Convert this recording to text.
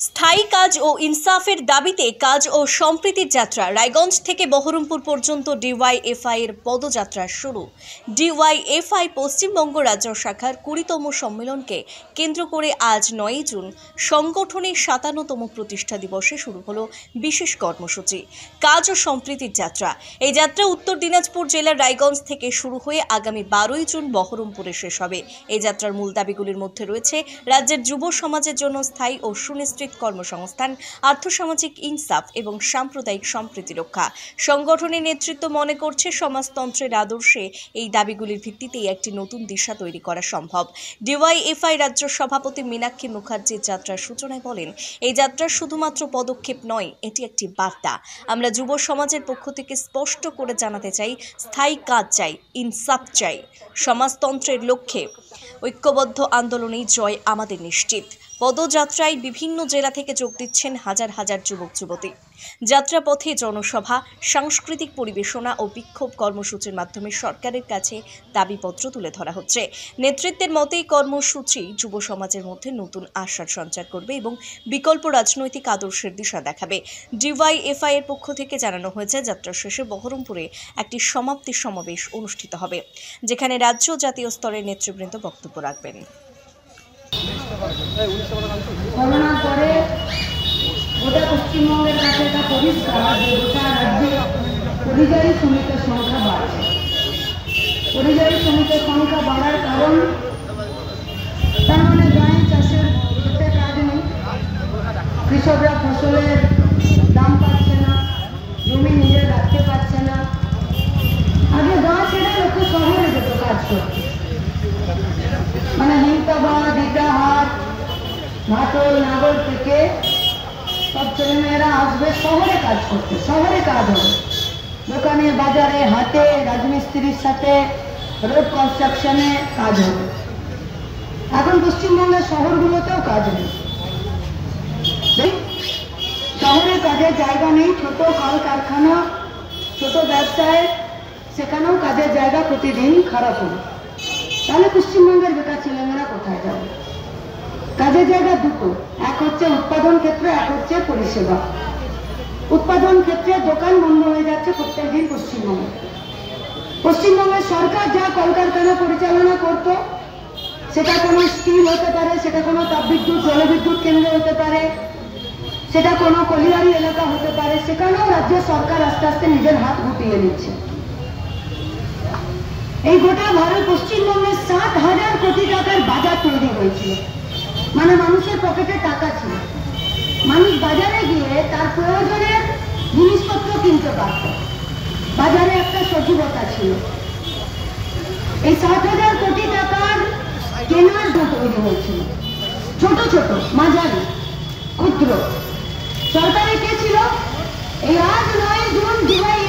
স্থায়ী কাজ ও ইনসাফের দাবিতে কাজ ও সম্প্রীতির যাত্রা রায়গঞ্জ থেকে বহরমপুর পর্যন্ত ডিওয়াইএফআই এর পদযাত্রা শুরু। ডিওয়াইএফআই পশ্চিমবঙ্গ রাজ্য শাখার 20তম সম্মেলনকে কেন্দ্র করে আজ 9 জুন সংগঠনের 57তম প্রতিষ্ঠা দিবসে শুরু হলো বিশেষ কর্মসূচি কাজ ও সম্প্রীতির যাত্রা। এই যাত্রা উত্তর দিনাজপুর জেলার রায়গঞ্জ থেকে শুরু হয়ে আগামী 12ই জুন বহরমপুরে শেষ হবে। এই যাত্রার মূল দাবিগুলির মধ্যে রয়েছে রাজ্যের যুব সমাজের জন্য স্থায়ী ও সুনিশ্চিত কর্মসংস্থান, আর্থসামাজিক ইনসাফ এবং সাম্প্রদায়িক সম্প্রীতি রক্ষা। সংগঠনের নেতৃত্ব মনে করছে সমাজতন্ত্রের আদর্শে এই দাবিগুলির ভিত্তিতেই একটি নতুন দিশা তৈরি করা সম্ভব। ডিওয়াইএফআই রাজ্য সভাপতি মীনাক্ষী মুখার্জির যাত্রার সূচনায় বলেন, এই যাত্রা শুধুমাত্র পদক্ষেপ নয়, এটি একটি বার্তা। আমরা যুব সমাজের পক্ষ থেকে স্পষ্ট করে জানাতে চাই, স্থায়ী কাজ চাই, ইনসাফ চাই। সমাজতন্ত্রের লক্ষ্যে ঐক্যবদ্ধ আন্দোলনেই জয় আমাদের নিশ্চিত। পদযাত্রায় বিভিন্ন জেলা থেকে যোগ দিচ্ছেন হাজার হাজার যুবক যুবতী। যাত্রাপথে জনসভা, সাংস্কৃতিক পরিবেশনা ও বিক্ষোভ কর্মসূচির মাধ্যমে সরকারের কাছে দাবিপত্র তুলে ধরা হচ্ছে। নেতৃত্বের মতে এই কর্মসূচি যুব সমাজের মধ্যে নতুন আশার সঞ্চার করবে এবং বিকল্প রাজনৈতিক আদর্শের দিশা দেখাবে। ডিওয়াইএফআই এর পক্ষ থেকে জানানো হয়েছে, যাত্রা শেষে বহরমপুরে একটি সমাপ্তি সমাবেশ অনুষ্ঠিত হবে, যেখানে রাজ্য ও জাতীয় স্তরের নেতৃবৃন্দ বক্তব্য রাখবেন। করোনার পরে গোটা পশ্চিমবঙ্গের কাছে এটা পরিষ্কার যে গোটা রাজ্যে পরিযায়ী শ্রমিকের সংখ্যা বাড়ছে। পরিযায়ী শ্রমিকের সংখ্যা বাড়ার কারণ, তার মানে গায়ে চাষের ক্ষেত্রে কাজ নেই, কৃষকরা ফসলের দাম পাচ্ছে না, জমি নিজে রাখতে পারছে না। আগে গাঁ ছেড়ে লোক শহরে যেত কাজ করতে, মানে হিমতাবাদ, দিঘাহাট, ভাটল, নাগর থেকে সব ছেলেমেয়েরা আসবে শহরে কাজ করতে। শহরে কাজ হবে, দোকানে, বাজারে, হাটে, রাজমিস্ত্রির সাথে রোড কনস্ট্রাকশনে কাজ হবে। এখন পশ্চিমবঙ্গের শহরগুলোতেও কাজ নেই, শহরে কাজের জায়গা নেই। ছোট কলকারখানা, ছোট ব্যবসায়, সেখানেও কাজের জায়গা প্রতিদিন খারাপ হবে। তাহলে পশ্চিমবঙ্গের বেকার ছেলেমেয়েরা কোথায় যাবে? কাজের জায়গা দুটো, এক হচ্ছে উৎপাদন ক্ষেত্র, এক হচ্ছে পরিষেবা। উৎপাদন ক্ষেত্রে দোকান বন্ধ হয়ে যাচ্ছে প্রত্যেকদিন পশ্চিমবঙ্গে। পশ্চিমবঙ্গের সরকার যা কলকারখানা পরিচালনা করত, সেটা কোনো স্টিল হতে পারে, সেটা কোনো তাপবিদ্যুৎ জলবিদ্যুৎ কেন্দ্র হতে পারে, সেটা কোনো কলিয়ারি এলাকা হতে পারে, সেখানেও রাজ্য সরকার আস্তে আস্তে নিজের হাত গুটিয়ে নিচ্ছে। এই গোটা ভারত পশ্চিমবঙ্গে 7,000 কোটি টাকার বাজার তৈরি হয়েছিল, মানে মানুষের পকেটে টাকা ছিল। মানুষ বাজারে গিয়ে তার প্রয়োজনের জিনিসপত্র কিনতে পারত, বাজারে একটা সজীবতা ছিল। এই 7,000 কোটি টাকার কেনার তৈরি হয়েছিল, ছোট ছোট, মাঝারি, ক্ষুদ্র। সরকারে কে ছিল? এই আজ 9 জুন ডিওয়াইএফআই